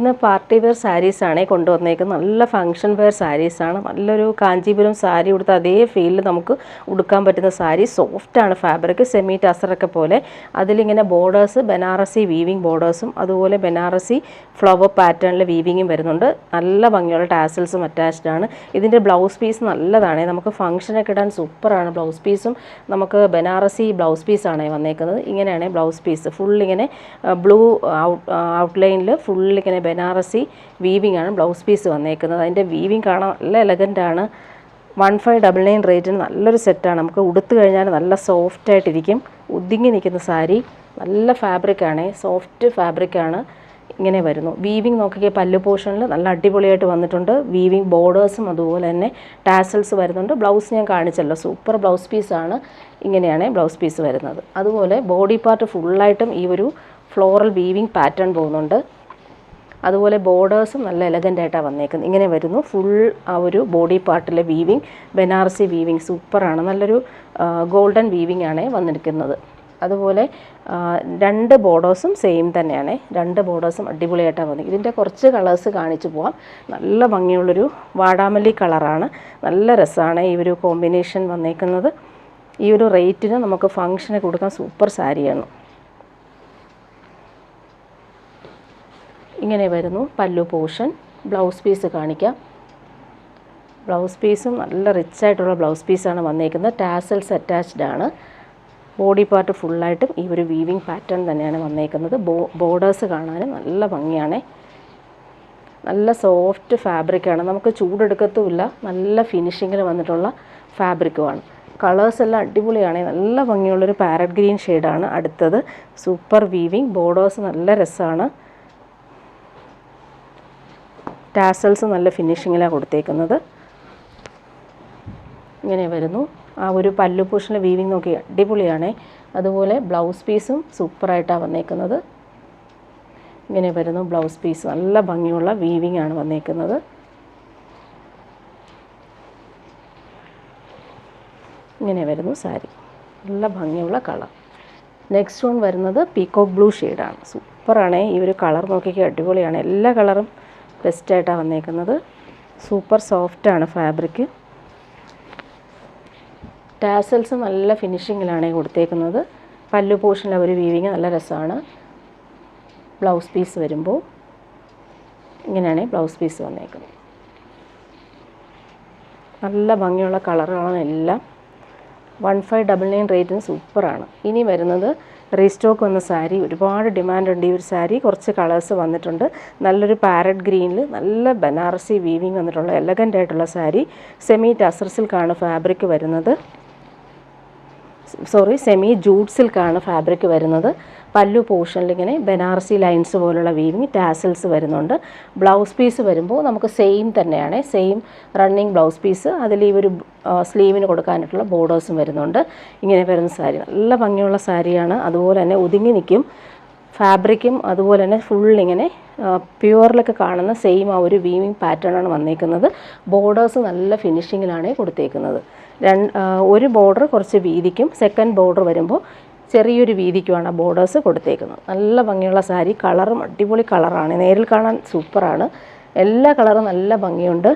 ഇന്ന് party wear സാരീസാണ് കൊണ്ടുവന്നേക്കുന്നത്. നല്ല function wear സാരീസാണ്. നല്ലൊരു കാഞ്ചീപുരം സാരി ഉടുത്ത അതേ ഫീലിൽ നമുക്ക് ഉടുക്കാൻ പറ്റുന്ന സാരി. സോഫ്റ്റാണ് ഫാബ്രിക്, സെമി ടസറൊക്കെ പോലെ. അതിലിങ്ങനെ ബോർഡേഴ്സ് ബനാറസി വീവിങ് ബോർഡേഴ്സും അതുപോലെ ബനാറസി ഫ്ലവർ പാറ്റേണിൽ വീവിങ്ങും വരുന്നുണ്ട്. നല്ല ഭംഗിയുള്ള ടാസൽസും അറ്റാച്ച്ഡ് ആണ്. ഇതിൻ്റെ ബ്ലൗസ് പീസ് നല്ലതാണ്. നമുക്ക് ഫംഗ്ഷനൊക്കെ ഇടാൻ സൂപ്പറാണ്. ബ്ലൗസ് പീസും നമുക്ക് ബനാറസി ബ്ലൗസ് പീസാണ് വന്നേക്കുന്നത്. ഇങ്ങനെയാണ് ബ്ലൗസ് പീസ്. ഫുൾ ഇങ്ങനെ ബ്ലൂ ഔട്ട്ലൈനിൽ ഫുൾ ഇങ്ങനെ ബനാറസി വീവിംഗ് ആണ് ബ്ലൗസ് പീസ് വന്നേക്കുന്നത്. അതിൻ്റെ വീവിങ് കാണാൻ നല്ല എലഗൻ്റാണ്. 1599 റേറ്റിന് നല്ലൊരു സെറ്റാണ്. നമുക്ക് ഉടുത്തു കഴിഞ്ഞാൽ നല്ല സോഫ്റ്റായിട്ടിരിക്കും. ഒതുങ്ങി നിൽക്കുന്ന സാരി. നല്ല ഫാബ്രിക്കാണ്, സോഫ്റ്റ് ഫാബ്രിക്കാണ്. ഇങ്ങനെ വരുന്നു. വീവിങ് നോക്കിയാൽ പല്ലു പോർഷനിൽ നല്ല അടിപൊളിയായിട്ട് വന്നിട്ടുണ്ട്. വീവിങ് ബോർഡേഴ്സും അതുപോലെ തന്നെ ടാസൽസ് വരുന്നുണ്ട്. ബ്ലൗസ് ഞാൻ കാണിച്ചല്ലോ, സൂപ്പർ ബ്ലൗസ് പീസാണ്. ഇങ്ങനെയാണ് ബ്ലൗസ് പീസ് വരുന്നത്. അതുപോലെ ബോഡി പാർട്ട് ഫുള്ളായിട്ടും ഈ ഒരു ഫ്ലോറൽ വീവിങ് പാറ്റേൺ പോകുന്നുണ്ട്. അതുപോലെ ബോർഡേഴ്സും നല്ല എലഗൻ്റായിട്ടാണ് വന്നേക്കുന്നത്. ഇങ്ങനെ വരുന്നു ഫുൾ ആ ഒരു ബോഡി പാർട്ടിലെ വീവിങ്. ബനാറസി വീവിങ് സൂപ്പറാണ്. നല്ലൊരു ഗോൾഡൻ വീവിങ് ആണ് വന്നിരിക്കുന്നത്. അതുപോലെ 2 ബോർഡേഴ്സും സെയിം തന്നെയാണ്. 2 ബോർഡേഴ്സും അടിപൊളിയായിട്ടാണ് വന്നത്. ഇതിൻ്റെ കുറച്ച് കളേഴ്സ് കാണിച്ചു പോവാം. നല്ല ഭംഗിയുള്ളൊരു വാടാമല്ലി കളറാണ്. നല്ല രസമാണ് ഈ ഒരു കോമ്പിനേഷൻ വന്നേക്കുന്നത്. ഈ ഒരു റേറ്റിന് നമുക്ക് ഫംഗ്ഷന് കൊടുക്കാൻ സൂപ്പർ സാരിയാണ്. ഇങ്ങനെ വരുന്നു പല്ലു പോർഷൻ. ബ്ലൗസ് പീസ് കാണിക്കാം. ബ്ലൗസ് പീസും നല്ല റിച്ചായിട്ടുള്ള ബ്ലൗസ് പീസാണ് വന്നേക്കുന്നത്. ടാസൽസ് അറ്റാച്ച്ഡ് ആണ്. ബോഡി പാർട്ട് ഫുള്ളായിട്ടും ഈ ഒരു വീവിങ് പാറ്റേൺ തന്നെയാണ് വന്നേക്കുന്നത്. ബോർഡേഴ്സ് കാണാനും നല്ല ഭംഗിയാണ്. നല്ല സോഫ്റ്റ് ഫാബ്രിക്കാണ്. നമുക്ക് ചൂടെടുക്കത്തുമില്ല. നല്ല ഫിനിഷിങ്ങിൽ വന്നിട്ടുള്ള ഫാബ്രിക്കുമാണ്. കളേഴ്സ് എല്ലാം അടിപൊളിയാണ്. നല്ല ഭംഗിയുള്ളൊരു പാരറ്റ് ഗ്രീൻ ഷെയ്ഡാണ് അടുത്തത്. Super weaving. ബോർഡേഴ്സ് നല്ല രസമാണ്. ടാസൽസ് നല്ല ഫിനിഷിങ്ങിലാണ് കൊടുത്തേക്കുന്നത്. ഇങ്ങനെ വരുന്നു. ആ ഒരു പല്ലു പോർഷനിലെ വീവിങ് നോക്കി അടിപൊളിയാണ്. അതുപോലെ ബ്ലൗസ് പീസും സൂപ്പറായിട്ടാണ് വന്നേക്കുന്നത്. ഇങ്ങനെ വരുന്നു ബ്ലൗസ് പീസ്. നല്ല ഭംഗിയുള്ള വീവിങ് ആണ് വന്നേക്കുന്നത്. ഇങ്ങനെ വരുന്നു സാരി. നല്ല ഭംഗിയുള്ള കളർ. നെക്സ്റ്റ് വൺ വരുന്നത് പീകോക്ക് ബ്ലൂ ഷെയ്ഡാണ്. സൂപ്പറാണ്. ഈ ഒരു കളർ നോക്കിയൊക്കെ അടിപൊളിയാണ്. എല്ലാ കളറും ബെസ്റ്റായിട്ടാണ് വന്നേക്കുന്നത്. സൂപ്പർ സോഫ്റ്റാണ് ഫാബ്രിക്. ടാസൽസ് നല്ല ഫിനിഷിങ്ങിലാണ് കൊടുത്തേക്കുന്നത്. പല്ലു പോർഷനിൽ ഒരു വീവിങ് നല്ല രസമാണ്. ബ്ലൗസ് പീസ് വരുമ്പോൾ ഇങ്ങനെയാണ് ബ്ലൗസ് പീസ് വന്നേക്കുന്നത്. നല്ല ഭംഗിയുള്ള കളറുകളാണ് എല്ലാം. 1599 റേറ്റിന് സൂപ്പറാണ്. ഇനി വരുന്നത് റീസ്റ്റോക്ക് വന്ന സാരി. ഒരുപാട് ഡിമാൻഡുണ്ട് ഈ ഒരു സാരി. കുറച്ച് കളേഴ്സ് വന്നിട്ടുണ്ട്. നല്ലൊരു പാരറ്റ് ഗ്രീനിൽ നല്ല ബനാറസി വീവിങ് വന്നിട്ടുള്ള എലഗൻ്റായിട്ടുള്ള സാരി. സെമി ടസർ സിൽക്കാണ് ഫാബ്രിക് വരുന്നത്. സെമി ജൂട്ട് സിൽക്കാണ് ഫാബ്രിക് വരുന്നത്. പല്ലു പോർഷനിൽ ഇങ്ങനെ ബനാറസി ലൈൻസ് പോലുള്ള വീവിങ് ടാസൽസ് വരുന്നുണ്ട്. ബ്ലൗസ് പീസ് വരുമ്പോൾ നമുക്ക് സെയിം തന്നെയാണ്. Same running blouse piece. അതിൽ ഈ ഒരു സ്ലീവിന് കൊടുക്കാനായിട്ടുള്ള ബോർഡേഴ്സും വരുന്നുണ്ട്. ഇങ്ങനെ വരുന്ന സാരി നല്ല ഭംഗിയുള്ള സാരിയാണ്. അതുപോലെ തന്നെ ഒതുങ്ങി നിൽക്കും ഫാബ്രിക്കും. അതുപോലെ തന്നെ ഫുള്ളിങ്ങനെ പ്യുവറിലൊക്കെ കാണുന്ന സെയിം ആ ഒരു വീവിങ് പാറ്റേണാണ് വന്നേക്കുന്നത്. ബോർഡേഴ്സ് നല്ല ഫിനിഷിങ്ങിലാണ് കൊടുത്തേക്കുന്നത്. ഒരു ബോർഡർ കുറച്ച് വീതിക്കും, സെക്കൻഡ് ബോർഡർ വരുമ്പോൾ ചെറിയൊരു വീതിക്കുമാണ് ബോർഡേഴ്സ് കൊടുത്തേക്കുന്നത്. നല്ല ഭംഗിയുള്ള സാരി. കളറും അടിപൊളി കളറാണ്. നേരിൽ കാണാൻ സൂപ്പറാണ്. എല്ലാ കളറും നല്ല ഭംഗിയുണ്ട്.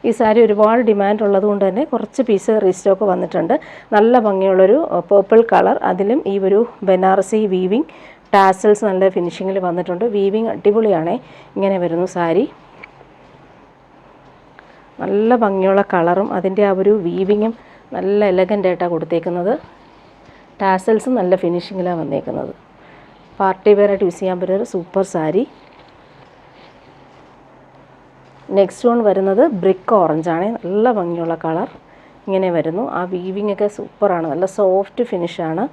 ഈ സാരി ഒരുപാട് ഡിമാൻഡ് ഉള്ളതുകൊണ്ട് തന്നെ കുറച്ച് പീസ് റീസ്റ്റോക്ക് വന്നിട്ടുണ്ട്. നല്ല ഭംഗിയുള്ളൊരു പേർപ്പിൾ കളർ. അതിലും ഈ ഒരു ബനാറസി വീവിങ് ടാസൽസ് നല്ല ഫിനിഷിങ്ങിൽ വന്നിട്ടുണ്ട്. വീവിങ് അടിപൊളിയാണ്. ഇങ്ങനെ വരുന്നു സാരി. നല്ല ഭംഗിയുള്ള കളറും അതിൻ്റെ ആ ഒരു വീവിങ്ങും നല്ല എലഗൻ്റായിട്ടാണ് കൊടുത്തേക്കുന്നത്. ടാസൽസും നല്ല ഫിനിഷിങ്ങിലാണ് വന്നേക്കുന്നത്. പാർട്ടി വെയറായിട്ട് യൂസ് ചെയ്യാൻ പറ്റുന്ന ഒരു സൂപ്പർ സാരി. നെക്സ്റ്റ് വൺ വരുന്നത് ബ്രിക്ക് ഓറഞ്ചാണ്. നല്ല ഭംഗിയുള്ള കളർ. ഇങ്ങനെ വരുന്നു. ആ വീവിങ് ഒക്കെ സൂപ്പറാണ്. നല്ല സോഫ്റ്റ് ഫിനിഷാണ്.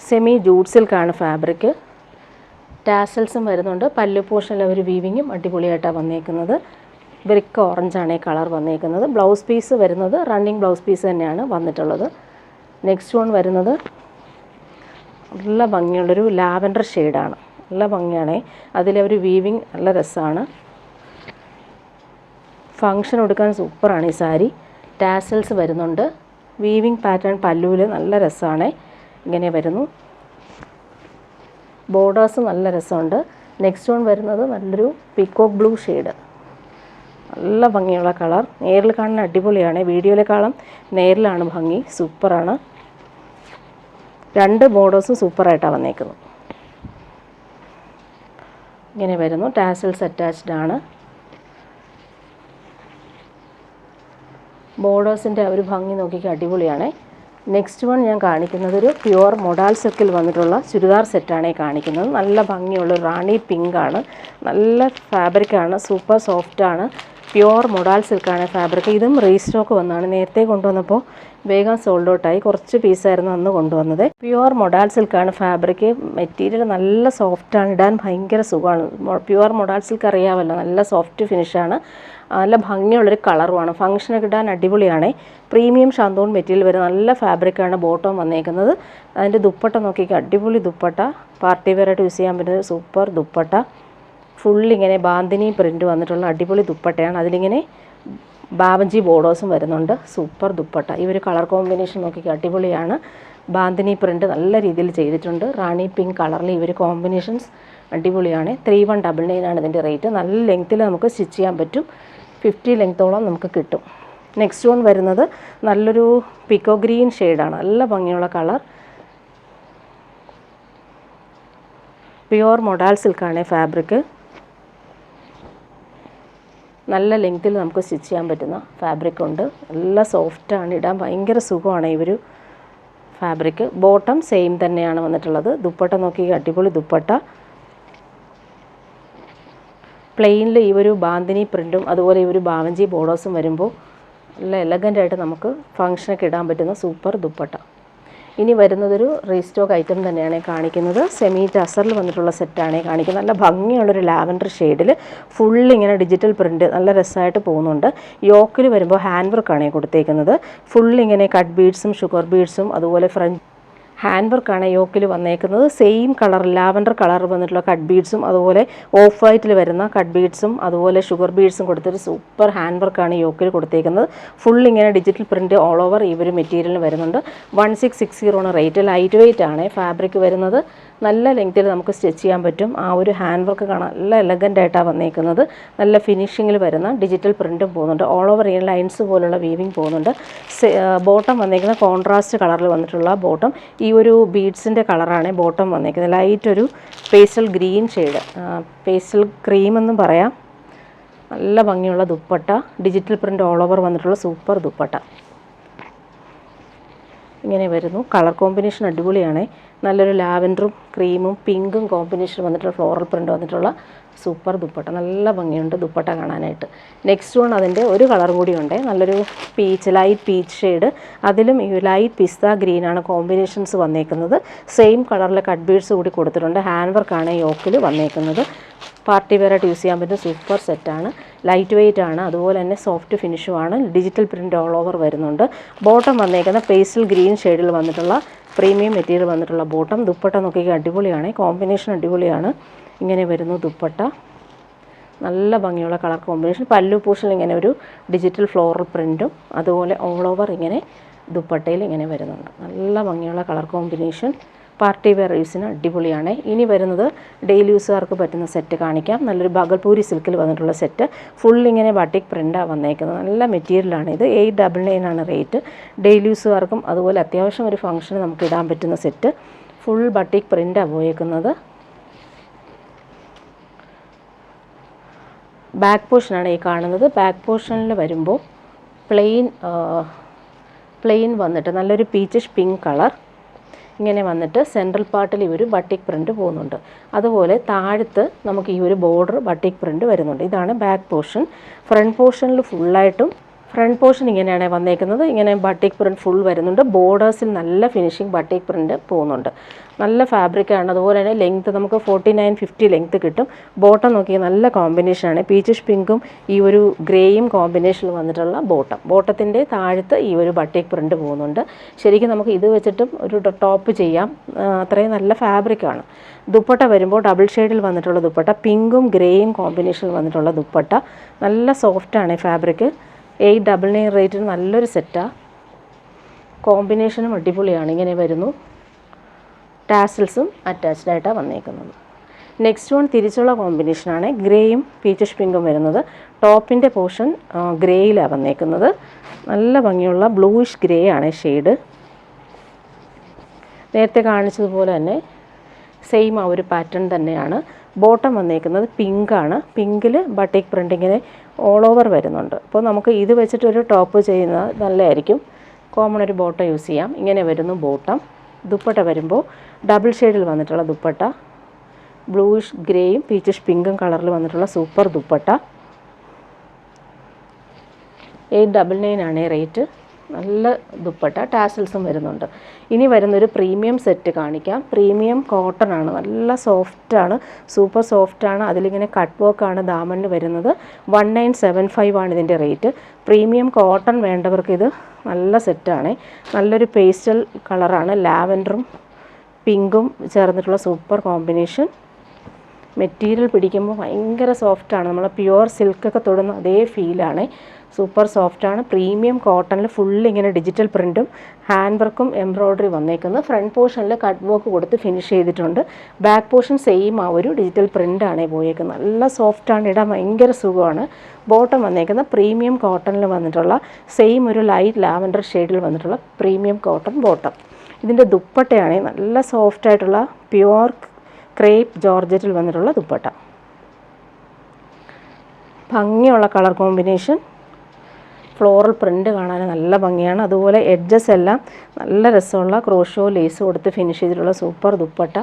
സെമി ജൂട്ട് സിൽക്കാണ് ഫാബ്രിക്. ടാസൽസും വരുന്നുണ്ട്. പല്ലു പോർഷനിലെ ഒരു വീവിങ്ങും അടിപൊളിയായിട്ടാണ് വന്നേക്കുന്നത്. ബ്രിക്ക് ഓറഞ്ചാണ് ഈ കളർ വന്നേക്കുന്നത്. ബ്ലൗസ് പീസ് വരുന്നത് റണ്ണിങ് ബ്ലൗസ് പീസ് തന്നെയാണ് വന്നിട്ടുള്ളത്. നെക്സ്റ്റ് വൺ വരുന്നത് നല്ല ഭംഗിയുള്ളൊരു ലാവൻഡർ ഷെയ്ഡാണ്. നല്ല ഭംഗിയാണ്. അതിലെ ഒരു വീവിങ് നല്ല രസമാണ്. ഫങ്ഷൻ എടുക്കാൻ സൂപ്പറാണ് ഈ സാരി. ടാസൽസ് വരുന്നുണ്ട്. വീവിങ് പാറ്റേൺ പല്ലുവിൽ നല്ല രസമാണ്. ഇങ്ങനെ വരുന്നു. ബോർഡേഴ്സ് നല്ല രസമുണ്ട്. നെക്സ്റ്റ് വൺ വരുന്നത് നല്ലൊരു പീക്കോക്ക് ബ്ലൂ ഷെയ്ഡ്, നല്ല ഭംഗിയുള്ള കളർ. നേരിൽ കാണുന്ന അടിപൊളിയാണ്, വീഡിയോയിലേക്കാളും നേരിലാണ് ഭംഗി, സൂപ്പറാണ്. രണ്ട് ബോർഡേഴ്സും സൂപ്പറായിട്ടാണ് വന്നേക്കുന്നത്. ഇങ്ങനെ വരുന്നു, ടാസൽസ് അറ്റാച്ച്ഡ് ആണ്. ബോർഡേഴ്സിൻ്റെ ഒരു ഭംഗി നോക്കിക്കാൻ അടിപൊളിയാണ്. നെക്സ്റ്റ് വൺ ഞാൻ കാണിക്കുന്നത് ഒരു പ്യുവർ മൊഡാൽ സിൽക്കിൽ വന്നിട്ടുള്ള ചുരിദാർ സെറ്റാണ് കാണിക്കുന്നത്. നല്ല ഭംഗിയുള്ള റാണി പിങ്ക് ആണ്, നല്ല ഫാബ്രിക്കാണ്, സൂപ്പർ സോഫ്റ്റാണ്, പ്യുവർ മൊഡാൽ സിൽക്കാണ് ഫാബ്രിക്. ഇതും റീസ്റ്റോക്ക് വന്നതാണ്, നേരത്തെ കൊണ്ടുവന്നപ്പോൾ വേഗം സോൾഡ് ഔട്ടായി, കുറച്ച് പീസായിരുന്നു അന്ന് കൊണ്ടുവന്നത്. പ്യുവർ മൊഡാൽ സിൽക്കാണ് ഫാബ്രിക്, മെറ്റീരിയൽ നല്ല സോഫ്റ്റാണ്, ഇടാൻ ഭയങ്കര സുഖമാണ്. പ്യുവർ മൊഡാൽ സിൽക്ക് അറിയാമല്ലോ, നല്ല സോഫ്റ്റ് ഫിനിഷാണ്, നല്ല ഭംഗിയുള്ളൊരു കളറുമാണ്, ഫംഗ്ഷനൊക്കെ ഇടാൻ അടിപൊളിയാണ്. പ്രീമിയം ഷാന്തൂൺ മെറ്റീരിയൽ വരും, നല്ല ഫാബ്രിക്കാണ് ബോട്ടം വന്നേക്കുന്നത്. അതിൻ്റെ ദുപ്പട്ട നോക്കിക്കുക, അടിപൊളി ദുപ്പട്ട, പാർട്ടി വെയറായിട്ട് യൂസ് ചെയ്യാൻ പറ്റുന്ന സൂപ്പർ ദുപ്പട്ട. ഫുള്ളിങ്ങനെ ബാന്തിനി പ്രിൻറ്റ് വന്നിട്ടുള്ള അടിപൊളി ദുപ്പട്ടയാണ്, അതിലിങ്ങനെ ബാവഞ്ചി ബോർഡേഴ്സും വരുന്നുണ്ട്, സൂപ്പർ ദുപ്പട്ട. ഈ ഒരു കളർ കോമ്പിനേഷൻ നോക്കിക്കുക, അടിപൊളിയാണ്. ബാന്തിനി പ്രിൻറ്റ് നല്ല രീതിയിൽ ചെയ്തിട്ടുണ്ട്, റാണി പിങ്ക് കളറിൽ ഈ ഒരു കോമ്പിനേഷൻസ് അടിപൊളിയാണ്. 3199 ആണ് ഇതിൻ്റെ റേറ്റ്. നല്ല ലെങ്ത്തിൽ നമുക്ക് സ്റ്റിച്ച് ചെയ്യാൻ പറ്റും, 50 ലെങ്ത്തോളം നമുക്ക് കിട്ടും. നെക്സ്റ്റ് വൺ വരുന്നത് നല്ലൊരു പിക്കോ ഗ്രീൻ ഷെയ്ഡാണ്, നല്ല ഭംഗിയുള്ള കളർ, പ്യുവർ മൊഡാൽ സിൽക്കാണ് ഫാബ്രിക്. നല്ല ലെങ്ത്തിൽ നമുക്ക് സ്റ്റിച്ച് ചെയ്യാൻ പറ്റുന്ന ഫാബ്രിക് ഉണ്ട്, നല്ല സോഫ്റ്റാണ്, ഇടാൻ ഭയങ്കര സുഖമാണ് ഈ ഒരു ഫാബ്രിക്. ബോട്ടം സെയിം തന്നെയാണ് വന്നിട്ടുള്ളത്. ദുപ്പട്ട നോക്കി, അടിപൊളി ദുപ്പട്ട. പ്ലെയിനിൽ ഈ ഒരു ബാന്തിനി പ്രിൻറ്റും അതുപോലെ ഈ ഒരു ബാവഞ്ചി ബോർഡേഴ്സും വരുമ്പോൾ നല്ല എലഗൻ്റായിട്ട് നമുക്ക് ഫങ്ഷനൊക്കെ ഇടാൻ പറ്റുന്ന സൂപ്പർ ദുപ്പട്ട. ഇനി വരുന്നതൊരു റീസ്റ്റോക്ക് ഐറ്റം തന്നെയാണ് കാണിക്കുന്നത്. സെമി ടസറിൽ വന്നിട്ടുള്ള സെറ്റാണ് കാണിക്കുന്നത്. നല്ല ഭംഗിയുള്ളൊരു ലാവൻഡർ ഷെയ്ഡിൽ ഫുള്ളിങ്ങനെ ഡിജിറ്റൽ പ്രിൻറ്റ് നല്ല രസമായിട്ട് പോകുന്നുണ്ട്. യോക്കിൽ വരുമ്പോൾ ഹാൻഡ് വർക്കാണ് കൊടുത്തേക്കുന്നത്. ഫുള്ളിങ്ങനെ കട്ട് ബീഡ്സും ഷുഗർ ബീഡ്സും അതുപോലെ ഫ്രഞ്ച് ഹാൻഡ് വർക്കാണ് യോക്കിൽ വന്നേക്കുന്നത്. സെയിം കളർ ലാവൻഡർ കളർ വന്നിട്ടുള്ള കട്ട് ബീഡ്സും അതുപോലെ ഓഫ് വൈറ്റിൽ വരുന്ന കട്ട് ബീഡ്സും അതുപോലെ ഷുഗർ ബീഡ്സും കൊടുത്തൊരു സൂപ്പർ ഹാൻഡ് വർക്കാണ് യോക്കിൽ കൊടുത്തേക്കുന്നത്. ഫുൾ ഇങ്ങനെ ഡിജിറ്റൽ പ്രിൻറ്റ് ഓൾ ഓവർ ഈ ഒരു മെറ്റീരിയലിന് വരുന്നുണ്ട്. 1660 ആണ് റേറ്റ്. ലൈറ്റ് വെയ്റ്റ് ആണ് ഫാബ്രിക് വരുന്നത്. നല്ല ലെങ്ത്തിൽ നമുക്ക് സ്റ്റിച്ച് ചെയ്യാൻ പറ്റും. ആ ഒരു ഹാൻഡ് വർക്ക് കാണാൻ നല്ല എലഗൻ്റായിട്ടാണ് വന്നേക്കുന്നത്. നല്ല ഫിനിഷിങ്ങിൽ വരുന്ന ഡിജിറ്റൽ പ്രിൻറ്റും പോകുന്നുണ്ട്. ഓൾ ഓവർ ഇങ്ങനെ ലൈൻസ് പോലുള്ള വീവിങ് പോകുന്നുണ്ട്. ബോട്ടം വന്നേക്കുന്ന കോൺട്രാസ്റ്റ് കളറിൽ വന്നിട്ടുള്ള ബോട്ടം. ഈ ഒരു ബീഡ്സിൻ്റെ കളറാണ് ബോട്ടം വന്നേക്കുന്നത്. ലൈറ്റ് ഒരു pastel green shade, pastel cream എന്നും പറയാം. നല്ല ഭംഗിയുള്ള dupatta, digital print all over വന്നിട്ടുള്ള സൂപ്പർ ദുപ്പട്ട. ഇങ്ങനെ വരുന്നു. കളർ കോമ്പിനേഷൻ അടിപൊളിയാണ്. നല്ലൊരു ലാവൻഡറും ക്രീമും പിങ്കും കോമ്പിനേഷൻ വന്നിട്ടുള്ള ഫ്ലോറൽ പ്രിൻറ്റ് വന്നിട്ടുള്ള സൂപ്പർ ദുപ്പട്ട. നല്ല ഭംഗിയുണ്ട് ദുപ്പട്ട കാണാനായിട്ട്. നെക്സ്റ്റ് വൺ അതിൻ്റെ ഒരു കളർ കൂടി ഉണ്ട്, നല്ലൊരു പീച്ച്, ലൈറ്റ് പീച്ച് ഷെയ്ഡ്. അതിലും ഈ ലൈറ്റ് പിസ്ത ഗ്രീനാണ് കോമ്പിനേഷൻസ് വന്നേക്കുന്നത്. സെയിം കളറിലെ കട്ട് ബീഡ്സ് കൂടി കൊടുത്തിട്ടുണ്ട്. ഹാൻഡ് വർക്കാണ് യോക്കിൽ വന്നേക്കുന്നത്. പാർട്ടി വെയറായിട്ട് യൂസ് ചെയ്യാൻ പറ്റുന്ന സൂപ്പർ സെറ്റാണ്. ലൈറ്റ് വെയ്റ്റ് ആണ്, അതുപോലെ തന്നെ സോഫ്റ്റ് ഫിനിഷുമാണ്. ഡിജിറ്റൽ പ്രിൻറ്റ് ഓൾ ഓവർ വരുന്നുണ്ട്. ബോട്ടം വന്നേക്കുന്ന പേസ്റ്റൽ ഗ്രീൻ ഷെയ്ഡിൽ വന്നിട്ടുള്ള പ്രീമിയം മെറ്റീരിയൽ വന്നിട്ടുള്ള ബോട്ടം. ദുപ്പട്ട നോക്കിയാൽ അടിപൊളിയാണ്, കോമ്പിനേഷൻ അടിപൊളിയാണ്. ഇങ്ങനെ വരുന്നു ദുപ്പട്ട. നല്ല ഭംഗിയുള്ള കളർ കോമ്പിനേഷൻ. പല്ലു പോർഷനിൽ ഇങ്ങനെ ഒരു ഡിജിറ്റൽ ഫ്ലോറൽ പ്രിൻറ്റും അതുപോലെ ഓൾ ഓവർ ഇങ്ങനെ ദുപ്പട്ടയിൽ ഇങ്ങനെ വരുന്നുണ്ട്. നല്ല ഭംഗിയുള്ള കളർ കോമ്പിനേഷൻ. പാർട്ടി വെയർ യൂസിന് അടിപൊളിയാണ്. ഇനി വരുന്നത് ഡെയിലി യൂസുകാർക്ക് പറ്റുന്ന സെറ്റ് കാണിക്കാം. നല്ലൊരു ബഗൽപൂരി സിൽക്കിൽ വന്നിട്ടുള്ള സെറ്റ്. ഫുൾ ഇങ്ങനെ ബട്ടിക് പ്രിൻ്റാണ് വന്നേക്കുന്നത്. നല്ല മെറ്റീരിയലാണ് ഇത്. 899 ആണ് റേറ്റ്. ഡെയിലി യൂസുകാർക്കും അതുപോലെ അത്യാവശ്യം ഒരു ഫംഗ്ഷന് നമുക്ക് ഇടാൻ പറ്റുന്ന സെറ്റ്. ഫുൾ ബട്ടിക് പ്രിൻ്റാണ് പോയേക്കുന്നത്. ബാക്ക് പോർഷനാണ് ഈ കാണുന്നത്. ബാക്ക് പോർഷനിൽ വരുമ്പോൾ പ്ലെയിൻ വന്നിട്ട് നല്ലൊരു പീച്ചിഷ് പിങ്ക് കളർ ഇങ്ങനെ വന്നിട്ട് സെൻട്രൽ പാർട്ടിൽ ഈ ഒരു ബട്ടിക് പ്രിൻറ്റ് പോകുന്നുണ്ട്. അതുപോലെ താഴത്ത് നമുക്ക് ഈ ഒരു ബോർഡർ ബട്ടിക് പ്രിൻറ്റ് വരുന്നുണ്ട്. ഇതാണ് ബാക്ക് പോർഷൻ. ഫ്രണ്ട് പോർഷനിൽ ഫുള്ളായിട്ടും ഫ്രണ്ട് പോർഷൻ ഇങ്ങനെയാണ് വന്നേക്കുന്നത്. ഇങ്ങനെ ബട്ടിക് പ്രിൻറ്റ് ഫുൾ വരുന്നുണ്ട്. ബോർഡേഴ്സിൽ നല്ല ഫിനിഷിങ് ബട്ടിക് പ്രിൻറ്റ് പോകുന്നുണ്ട്. നല്ല ഫാബ്രിക്കാണ്. അതുപോലെ തന്നെ ലെങ്ത്ത് നമുക്ക് 49-50 ലെങ്ത്ത് കിട്ടും. ബോട്ടം നോക്കി നല്ല കോമ്പിനേഷനാണ്. പീച്ചിഷ് പിങ്കും ഈ ഒരു ഗ്രേയും കോമ്പിനേഷനിൽ വന്നിട്ടുള്ള ബോട്ടം. ബോട്ടത്തിൻ്റെ താഴത്ത് ഈ ഒരു ബട്ടിക് പ്രിൻറ്റ് പോകുന്നുണ്ട്. ശരിക്കും നമുക്ക് ഇത് വെച്ചിട്ടും ഒരു ടോപ്പ് ചെയ്യാം, അത്രയും നല്ല ഫാബ്രിക്കാണ്. ദുപ്പട്ട വരുമ്പോൾ ഡബിൾ ഷെയ്ഡിൽ വന്നിട്ടുള്ള ദുപ്പട്ട, പിങ്കും ഗ്രേയും കോമ്പിനേഷനിൽ വന്നിട്ടുള്ള ദുപ്പട്ട. നല്ല സോഫ്റ്റാണ് ഫാബ്രിക്. 899 റേറ്റിന് നല്ലൊരു സെറ്റാണ്. കോമ്പിനേഷനും അടിപൊളിയാണ്. ഇങ്ങനെ വരുന്നു. ടാസൽസും അറ്റാച്ച്ഡ് ആയിട്ടാണ് വന്നേക്കുന്നത്. നെക്സ്റ്റ് വൺ തിരിച്ചുള്ള കോമ്പിനേഷനാണ്. ഗ്രേയും പീച്ചിഷ് പിങ്കും വരുന്നത്. ടോപ്പിൻ്റെ പോർഷൻ ഗ്രേയിലാണ് വന്നേക്കുന്നത്. നല്ല ഭംഗിയുള്ള ബ്ലൂയിഷ് ഗ്രേ ആണ് ഷെയ്ഡ്. നേരത്തെ കാണിച്ചതുപോലെ തന്നെ സെയിം ആ ഒരു പാറ്റേൺ തന്നെയാണ്. ബോട്ടം വന്നേക്കുന്നത് പിങ്കാണ്. പിങ്കിൽ ബട്ടിക് പ്രിൻറ്റിങ്ങിന് ഓൾ ഓവർ വരുന്നുണ്ട്. അപ്പോൾ നമുക്ക് ഇത് വെച്ചിട്ടൊരു ടോപ്പ് ചെയ്യുന്നത് നല്ലതായിരിക്കും. കോമൺ ഒരു ബോട്ടം യൂസ് ചെയ്യാം. ഇങ്ങനെ വരുന്നു ബോട്ടം. ദുപ്പട്ട വരുമ്പോൾ ഡബിൾ ഷെയ്ഡിൽ വന്നിട്ടുള്ള ദുപ്പട്ട, ബ്ലൂയിഷ് ഗ്രേയും പീച്ചിഷ് പിങ്കും കളറിൽ വന്നിട്ടുള്ള സൂപ്പർ ദുപ്പട്ട. 899 ആണ് റേറ്റ്. നല്ല ദുപ്പട്ട, ടാസൽസും വരുന്നുണ്ട്. ഇനി വരുന്നൊരു പ്രീമിയം സെറ്റ് കാണിക്കാം. പ്രീമിയം കോട്ടൺ ആണ്, നല്ല സോഫ്റ്റാണ്, സൂപ്പർ സോഫ്റ്റാണ്. അതിലിങ്ങനെ കട്ട് വർക്കാണ് ദാമനിൽ വരുന്നത്. 1975 ആണ് ഇതിൻ്റെ റേറ്റ്. പ്രീമിയം കോട്ടൺ വേണ്ടവർക്ക് ഇത് നല്ല സെറ്റാണ്. നല്ലൊരു പേസ്റ്റൽ കളറാണ്, ലാവൻഡറും പിങ്കും ചേർന്നിട്ടുള്ള സൂപ്പർ കോമ്പിനേഷൻ. മെറ്റീരിയൽ പിടിക്കുമ്പോൾ ഭയങ്കര സോഫ്റ്റാണ്. നമ്മൾ പ്യുവർ സിൽക്കൊക്കെ തൊടുന്ന അതേ ഫീലാണ്. സൂപ്പർ സോഫ്റ്റാണ്. പ്രീമിയം കോട്ടണിൽ ഫുൾ ഇങ്ങനെ ഡിജിറ്റൽ പ്രിൻറ്റും ഹാൻഡ് വർക്കും എംബ്രോയ്ഡറി വന്നേക്കുന്നത്. ഫ്രണ്ട് പോർഷനിൽ കട്ട് വർക്ക് കൊടുത്ത് ഫിനിഷ് ചെയ്തിട്ടുണ്ട്. ബാക്ക് പോർഷൻ സെയിം ആ ഒരു ഡിജിറ്റൽ പ്രിൻ്റാണ് പോയേക്കുന്നത്. നല്ല സോഫ്റ്റാണ്, ഇടാൻ ഭയങ്കര സുഖമാണ്. ബോട്ടം വന്നേക്കുന്ന പ്രീമിയം കോട്ടണിൽ വന്നിട്ടുള്ള സെയിം ഒരു ലൈറ്റ് ലാവൻഡർ ഷെയ്ഡിൽ വന്നിട്ടുള്ള പ്രീമിയം കോട്ടൺ ബോട്ടം. ഇതിൻ്റെ ദുപ്പട്ടയാണെങ്കിൽ നല്ല സോഫ്റ്റായിട്ടുള്ള പ്യുവർ ക്രേപ്പ് ജോർജറ്റിൽ വന്നിട്ടുള്ള ദുപ്പട്ട. ഭംഗിയുള്ള കളർ കോമ്പിനേഷൻ. ഫ്ലോറൽ പ്രിൻ്റ് കാണാൻ നല്ല ഭംഗിയാണ്. അതുപോലെ എഡ്ജസ് എല്ലാം നല്ല രസമുള്ള ക്രോഷോ ലേസ് കൊടുത്ത് ഫിനിഷ് ചെയ്തിട്ടുള്ള സൂപ്പർ ദുപ്പട്ട.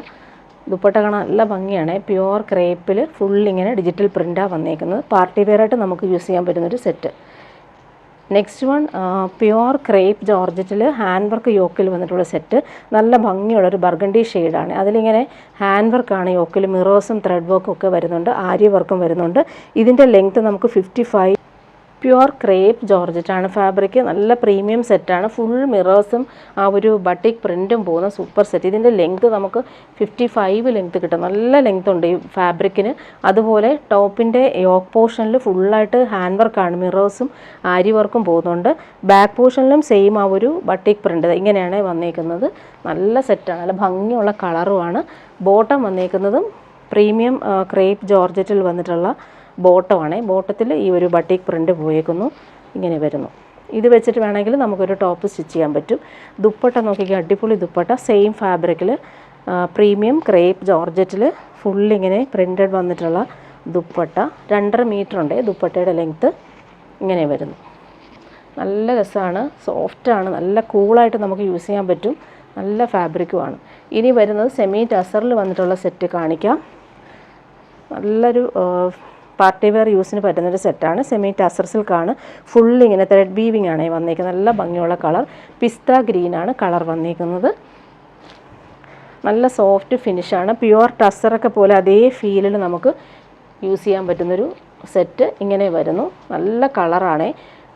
ദുപ്പട്ട കാണാൻ നല്ല ഭംഗിയാണ്. പ്യുവർ ക്രേപ്പിൽ ഫുൾ ഇങ്ങനെ ഡിജിറ്റൽ പ്രിൻ്റാണ് വന്നേക്കുന്നത്. പാർട്ടി വെയറായിട്ട് നമുക്ക് യൂസ് ചെയ്യാൻ പറ്റുന്നൊരു set. Next one pure crepe ജോർജറ്റിൽ ഹാൻഡ് വർക്ക് യോക്കിൽ വന്നിട്ടുള്ള സെറ്റ്. നല്ല ഭംഗിയുള്ളൊരു ബർഗണ്ടി ഷെയ്ഡാണ്. അതിലിങ്ങനെ ഹാൻഡ് വർക്കാണ് യോക്കിൽ, മിറേഴ്സും ത്രെഡ് വർക്കും ഒക്കെ വരുന്നുണ്ട്, ആര്യ വർക്കും വരുന്നുണ്ട്. ഇതിൻ്റെ ലെങ്ത്ത് നമുക്ക് 55. പ്യുവർ ക്രേപ്പ് ജോർജറ്റാണ് ഫാബ്രിക്. നല്ല പ്രീമിയം സെറ്റാണ്. ഫുൾ മിറേഴ്സും ആ ഒരു ബട്ടിക് പ്രിൻറ്റും പോകുന്ന സൂപ്പർ സെറ്റ്. ഇതിൻ്റെ ലെങ്ത്ത് നമുക്ക് 55 ലെങ്ത്ത് കിട്ടും. നല്ല ലെങ്ത്ത് ഉണ്ട് ഈ ഫാബ്രിക്കിന്. അതുപോലെ ടോപ്പിൻ്റെ യോക്ക് പോർഷനിൽ ഫുള്ളായിട്ട് ഹാൻഡ് വർക്കാണ്, മിറേഴ്സും ആരി വർക്കും പോകുന്നുണ്ട്. ബാക്ക് പോർഷനിലും സെയിം ആ ഒരു ബട്ടിക് പ്രിൻ്റ് ഇങ്ങനെയാണ് വന്നേക്കുന്നത്. നല്ല സെറ്റാണ്, നല്ല ഭംഗിയുള്ള കളറുമാണ്. ബോട്ടം വന്നേക്കുന്നതും പ്രീമിയം ക്രേപ്പ് ജോർജറ്റിൽ വന്നിട്ടുള്ള ബോട്ടമാണ്. ബോട്ടത്തിൽ ഈ ഒരു ബട്ടിക് പ്രിൻ്റ് പോയേക്കുന്നു. ഇങ്ങനെ വരുന്നു. ഇത് വെച്ചിട്ട് വേണമെങ്കിൽ നമുക്കൊരു ടോപ്പ് സ്റ്റിച്ച് ചെയ്യാൻ പറ്റും. ദുപ്പട്ട നോക്കിക്കുക, അടിപൊളി ദുപ്പട്ട. സെയിം ഫാബ്രിക്കിൽ പ്രീമിയം ക്രേപ്പ് ജോർജറ്റിൽ ഫുള്ളിങ്ങനെ പ്രിൻ്റഡ് വന്നിട്ടുള്ള ദുപ്പട്ട. 2.5 മീറ്റർ ഉണ്ട് ദുപ്പട്ടയുടെ ലെങ്ത്ത്. ഇങ്ങനെ വരുന്നു. നല്ല രസമാണ്, സോഫ്റ്റാണ്, നല്ല കൂളായിട്ട് നമുക്ക് യൂസ് ചെയ്യാൻ പറ്റും. നല്ല ഫാബ്രിക്കുമാണ്. ഇനി വരുന്നത് സെമി ടസറിൽ വന്നിട്ടുള്ള സെറ്റ് കാണിക്കാം. നല്ലൊരു പാർട്ടി വെയർ യൂസിന് പറ്റുന്നൊരു സെറ്റാണ്. സെമി ടസർ സിൽക്കാണ്. ഫുൾ ഇങ്ങനെ ത്രെഡ് വീവിംഗ് ആണ് വന്നേക്കുന്നത്. നല്ല ഭംഗിയുള്ള കളർ, പിസ്ത ഗ്രീനാണ് കളർ വന്നേക്കുന്നത്. നല്ല സോഫ്റ്റ് ഫിനിഷാണ്. പ്യുവർ ടസറൊക്കെ പോലെ അതേ ഫീലിൽ നമുക്ക് യൂസ് ചെയ്യാൻ പറ്റുന്നൊരു സെറ്റ്. ഇങ്ങനെ വരുന്നു. നല്ല കളറാണ്,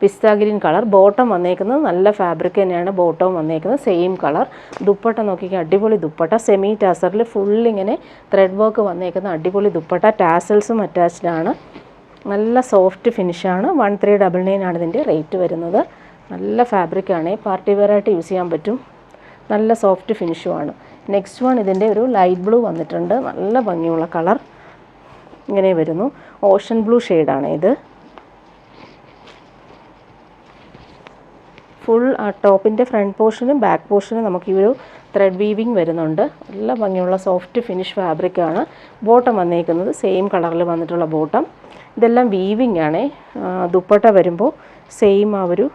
പിസ്ത ഗ്രീൻ കളർ. ബോട്ടം വന്നേക്കുന്നത് നല്ല ഫാബ്രിക് തന്നെയാണ്. ബോട്ടവും വന്നേക്കുന്നത് സെയിം കളർ. ദുപ്പട്ട നോക്കിക്കുക, അടിപൊളി ദുപ്പട്ട. സെമി ടാസറിൽ ഫുൾ ഇങ്ങനെ ത്രെഡ് വർക്ക് വന്നേക്കുന്ന അടിപൊളി ദുപ്പട്ട. ടാസൽസും അറ്റാച്ച്ഡ് ആണ്. നല്ല സോഫ്റ്റ് ഫിനിഷാണ്. 1399 ആണ് ഇതിൻ്റെ റേറ്റ് വരുന്നത്. നല്ല ഫാബ്രിക്കാണ്, പാർട്ടി വെയറായിട്ട് യൂസ് ചെയ്യാൻ പറ്റും. നല്ല സോഫ്റ്റ് ഫിനിഷുമാണ്. നെക്സ്റ്റ് വൺ ഇതിൻ്റെ ഒരു ലൈറ്റ് ബ്ലൂ വന്നിട്ടുണ്ട്. നല്ല ഭംഗിയുള്ള കളർ. ഇങ്ങനെ വരുന്നു. ഓഷൻ ബ്ലൂ ഷെയ്ഡാണ് ഇത്. ഫുൾ ടോപ്പിൻ്റെ ഫ്രണ്ട് പോർഷനും ബാക്ക് പോർഷനും നമുക്ക് ഈ ഒരു ത്രെഡ് വീവിങ് വരുന്നുണ്ട്. നല്ല ഭംഗിയുള്ള സോഫ്റ്റ് ഫിനിഷ് ഫാബ്രിക്കാണ്. ബോട്ടം വന്നേക്കുന്നത് സെയിം കളറിൽ വന്നിട്ടുള്ള ബോട്ടം. ഇതെല്ലാം വീവിങ് ആണ്. ദുപ്പട്ട വരുമ്പോൾ സെയിം ആ ഒരു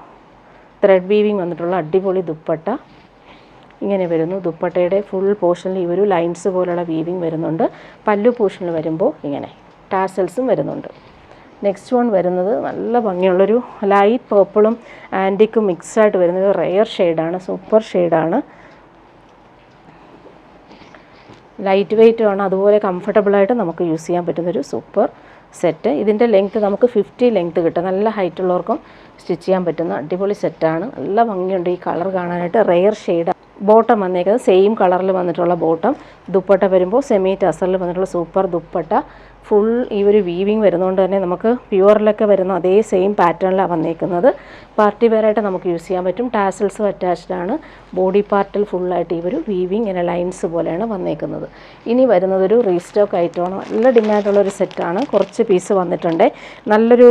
ത്രെഡ് വീവിങ് വന്നിട്ടുള്ള അടിപൊളി ദുപ്പട്ട. ഇങ്ങനെ വരുന്നു. ദുപ്പട്ടയുടെ ഫുൾ പോർഷനിൽ ഈ ഒരു ലൈൻസ് പോലുള്ള വീവിങ് വരുന്നുണ്ട്. പല്ലു പോർഷനിൽ വരുമ്പോൾ ഇങ്ങനെ ടാസൽസും വരുന്നുണ്ട്. നെക്സ്റ്റ് വൺ വരുന്നത് നല്ല ഭംഗിയുള്ളൊരു ലൈറ്റ് പേർപ്പിളും ആൻറ്റിക്കും മിക്സായിട്ട് വരുന്നൊരു റെയർ ഷെയ്ഡാണ്. സൂപ്പർ ഷെയ്ഡാണ്. ലൈറ്റ് വെയ്റ്റും ആണ്. അതുപോലെ കംഫർട്ടബിളായിട്ട് നമുക്ക് യൂസ് ചെയ്യാൻ പറ്റുന്നൊരു സൂപ്പർ സെറ്റ്. ഇതിൻ്റെ ലെങ്ത്ത് നമുക്ക് 50 ലെങ്ത്ത് കിട്ടും. നല്ല ഹൈറ്റ് ഉള്ളവർക്കും സ്റ്റിച്ച് ചെയ്യാൻ പറ്റുന്ന അടിപൊളി സെറ്റാണ്. നല്ല ഭംഗിയുണ്ട് ഈ കളർ കാണാനായിട്ട്. Rare shade. ബോട്ടം വന്നേക്കുന്നത് സെയിം കളറിൽ വന്നിട്ടുള്ള ബോട്ടം. ദുപ്പട്ട വരുമ്പോൾ സെമി ടസറിൽ വന്നിട്ടുള്ള സൂപ്പർ ദുപ്പട്ട. ഫുൾ ഈ ഒരു വീവിങ് വരുന്നതുകൊണ്ട് തന്നെ നമുക്ക് പ്യുവറിലൊക്കെ വരുന്ന അതേ സെയിം പാറ്റേണിലാണ് വന്നേക്കുന്നത്. പാർട്ടി വെയറായിട്ട് നമുക്ക് യൂസ് ചെയ്യാൻ പറ്റും. ടാസൽസും അറ്റാച്ച്ഡ് ആണ്. ബോഡി പാർട്ടിൽ ഫുള്ളായിട്ട് ഈ ഒരു വീവിങ് ഇങ്ങനെ ലൈൻസ് പോലെയാണ് വന്നേക്കുന്നത്. ഇനി വരുന്നതൊരു റീസ്റ്റോക്ക് ഐറ്റമാണ്. നല്ല ഡിമാൻഡുള്ളൊരു സെറ്റാണ്. കുറച്ച് പീസ് വന്നിട്ടുണ്ട്. നല്ലൊരു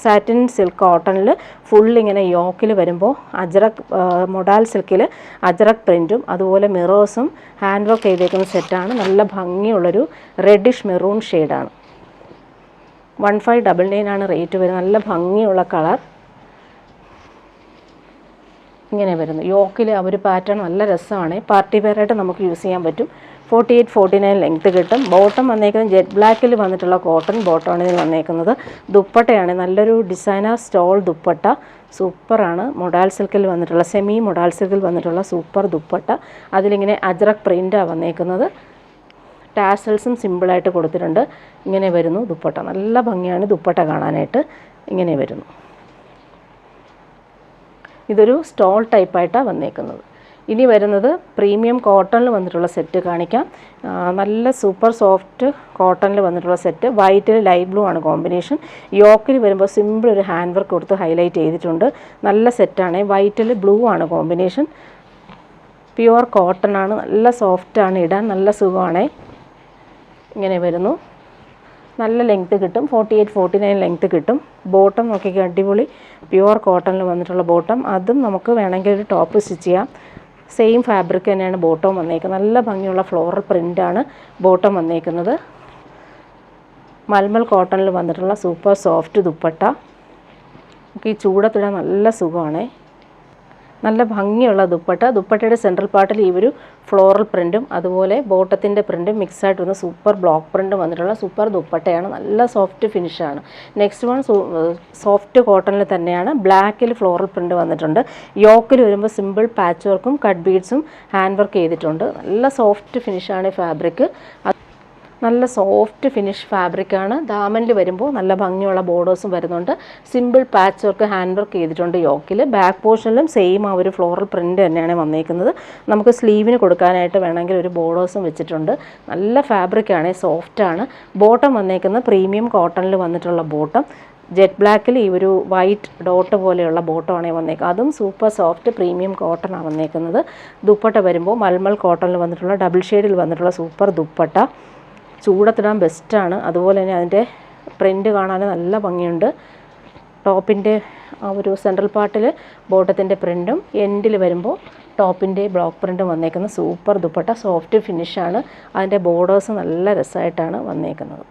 സാറ്റിൻ സിൽക്ക് കോട്ടണിൽ ഫുൾ ഇങ്ങനെ യോക്കിൽ വരുമ്പോൾ അജ്രക് മൊഡാൽ സിൽക്കിൽ അജ്രക് പ്രിൻറ്റും അതുപോലെ മിറേഴ്സും ഹാൻഡ് വർക്ക് ചെയ്തേക്കുന്ന സെറ്റാണ്. നല്ല ഭംഗിയുള്ളൊരു റെഡിഷ് മെറൂൺ ഷെയ്ഡാണ്. 1599 ആണ് റേറ്റ് വരുന്നത്. നല്ല ഭംഗിയുള്ള കളർ ഇങ്ങനെ വരുന്നു. യോക്കിൽ ആ ഒരു പാറ്റേൺ നല്ല രസമാണ്. പാർട്ടി വെയറായിട്ട് നമുക്ക് യൂസ് ചെയ്യാൻ പറ്റും. 48-49 ലെങ്ത്ത് കിട്ടും. ബോട്ടം വന്നേക്കുന്നത് ജെറ്റ് ബ്ലാക്കിൽ വന്നിട്ടുള്ള കോട്ടൺ ബോട്ടമാണ് ഇതിന് വന്നേക്കുന്നത്. ദുപ്പട്ടയാണ് നല്ലൊരു ഡിസൈനർ സ്റ്റോൾ ദുപ്പട്ട. സൂപ്പറാണ്. മൊഡാൽ സിൽക്കിൽ വന്നിട്ടുള്ള സെമി മൊഡാൽ സിൽക്കിൽ വന്നിട്ടുള്ള സൂപ്പർ ദുപ്പട്ട. അതിലിങ്ങനെ അജ്രക് പ്രിൻ്റാണ് വന്നേക്കുന്നത്. ടാസൽസും സിമ്പിളായിട്ട് കൊടുത്തിട്ടുണ്ട്. ഇങ്ങനെ വരുന്നു ദുപ്പട്ട. നല്ല ഭംഗിയാണ് ദുപ്പട്ട കാണാനായിട്ട്. ഇങ്ങനെ വരുന്നു. ഇതൊരു സ്റ്റോൾ ടൈപ്പായിട്ടാണ് വന്നേക്കുന്നത്. ഇനി വരുന്നത് പ്രീമിയം കോട്ടണിൽ വന്നിട്ടുള്ള സെറ്റ് കാണിക്കാം. നല്ല സൂപ്പർ സോഫ്റ്റ് കോട്ടണിൽ വന്നിട്ടുള്ള സെറ്റ്. വൈറ്റിൽ ലൈറ്റ് ബ്ലൂ ആണ് കോമ്പിനേഷൻ. യോക്കിൽ വരുമ്പോൾ സിമ്പിൾ ഒരു ഹാൻഡ് വർക്ക് കൊടുത്ത് ഹൈലൈറ്റ് ചെയ്തിട്ടുണ്ട്. നല്ല സെറ്റാണ്. വൈറ്റിൽ ബ്ലൂ ആണ് കോമ്പിനേഷൻ. പ്യുവർ കോട്ടൺ ആണ്. നല്ല സോഫ്റ്റാണ്. ഇടാൻ നല്ല സുഖമാണ്. ഇങ്ങനെ വരുന്നു. നല്ല ലെങ്ത്ത് കിട്ടും. 48-49 ലെങ്ത്ത് കിട്ടും. ബോട്ടം നോക്കിക്കുക, അടിപൊളി പ്യുവർ കോട്ടണിൽ വന്നിട്ടുള്ള ബോട്ടം. അതും നമുക്ക് വേണമെങ്കിൽ ഒരു ടോപ്പ് സ്റ്റിച്ച് ചെയ്യാം. സെയിം ഫാബ്രിക് തന്നെയാണ് ബോട്ടം വന്നേക്കുന്നത്. നല്ല ഭംഗിയുള്ള ഫ്ലോറൽ പ്രിൻ്റാണ് ബോട്ടം വന്നേക്കുന്നത്. മൽമൽ കോട്ടണിൽ വന്നിട്ടുള്ള സൂപ്പർ സോഫ്റ്റ് ദുപ്പട്ട. നമുക്ക് ഈ ചൂടത്തിടാൻ നല്ല സുഖമാണ്. നല്ല ഭംഗിയുള്ള ദുപ്പട്ട. ദുപ്പട്ടയുടെ സെൻട്രൽ പാർട്ടിൽ ഈ ഒരു ഫ്ലോറൽ പ്രിൻറ്റും അതുപോലെ ബോട്ടത്തിൻ്റെ പ്രിൻറ്റും മിക്സായിട്ട് വന്ന് സൂപ്പർ ബ്ലോക്ക് പ്രിൻറ്റ് വന്നിട്ടുള്ള സൂപ്പർ ദുപ്പട്ടയാണ്. നല്ല സോഫ്റ്റ് ഫിനിഷാണ്. നെക്സ്റ്റ് വൺ സോഫ്റ്റ് കോട്ടണിൽ തന്നെയാണ്. ബ്ലാക്കിൽ ഫ്ലോറൽ പ്രിൻറ്റ് വന്നിട്ടുണ്ട്. യോക്കിൽ വരുമ്പോൾ സിമ്പിൾ പാച്ച് വർക്കും കട്ട് ബീഡ്സും ഹാൻഡ് വർക്ക് ചെയ്തിട്ടുണ്ട്. നല്ല സോഫ്റ്റ് ഫിനിഷാണ് ഫാബ്രിക്. നല്ല സോഫ്റ്റ് ഫിനിഷ് ഫാബ്രിക്കാണ്. ദാമനിൽ വരുമ്പോൾ നല്ല ഭംഗിയുള്ള ബോർഡേഴ്സും വരുന്നുണ്ട്. Simple patch work hand work ചെയ്തിട്ടുണ്ട് യോക്കിൽ. ബാക്ക് പോർഷനിലും സെയിം ആ ഒരു ഫ്ലോറൽ പ്രിൻ്റ് തന്നെയാണ് വന്നേക്കുന്നത്. നമുക്ക് സ്ലീവിന് കൊടുക്കാനായിട്ട് വേണമെങ്കിൽ ഒരു ബോർഡേഴ്സും വെച്ചിട്ടുണ്ട്. നല്ല ഫാബ്രിക്കാണ്. സോഫ്റ്റാണ്. ബോട്ടം വന്നേക്കുന്നത് പ്രീമിയം കോട്ടണിൽ വന്നിട്ടുള്ള ബോട്ടം. ജെറ്റ് ബ്ലാക്കിൽ ഈ ഒരു വൈറ്റ് ഡോട്ട് പോലെയുള്ള ബോട്ടമാണ് വന്നേക്കുന്നത്. അതും സൂപ്പർ സോഫ്റ്റ് പ്രീമിയം കോട്ടണാണ് വന്നേക്കുന്നത്. ദുപ്പട്ട വരുമ്പോൾ മൽമൽ കോട്ടണിൽ വന്നിട്ടുള്ള ഡബിൾ ഷെയ്ഡിൽ വന്നിട്ടുള്ള സൂപ്പർ ദുപ്പട്ട. ചൂടത്തിടാൻ ബെസ്റ്റാണ്. അതുപോലെ തന്നെ അതിൻ്റെ പ്രിൻ്റ് കാണാൻ നല്ല ഭംഗിയുണ്ട്. ടോപ്പിൻ്റെ ആ ഒരു സെൻട്രൽ പാർട്ടിൽ ബോട്ടത്തിൻ്റെ പ്രിൻറ്റും എൻഡിൽ വരുമ്പോൾ ടോപ്പിൻ്റെ ബ്ലോക്ക് പ്രിൻറ്റും വന്നേക്കുന്ന സൂപ്പർ ദുപ്പട്ട. സോഫ്റ്റ് ഫിനിഷാണ്. അതിൻ്റെ ബോർഡേഴ്സ് നല്ല രസമായിട്ടാണ് വന്നേക്കുന്നത്.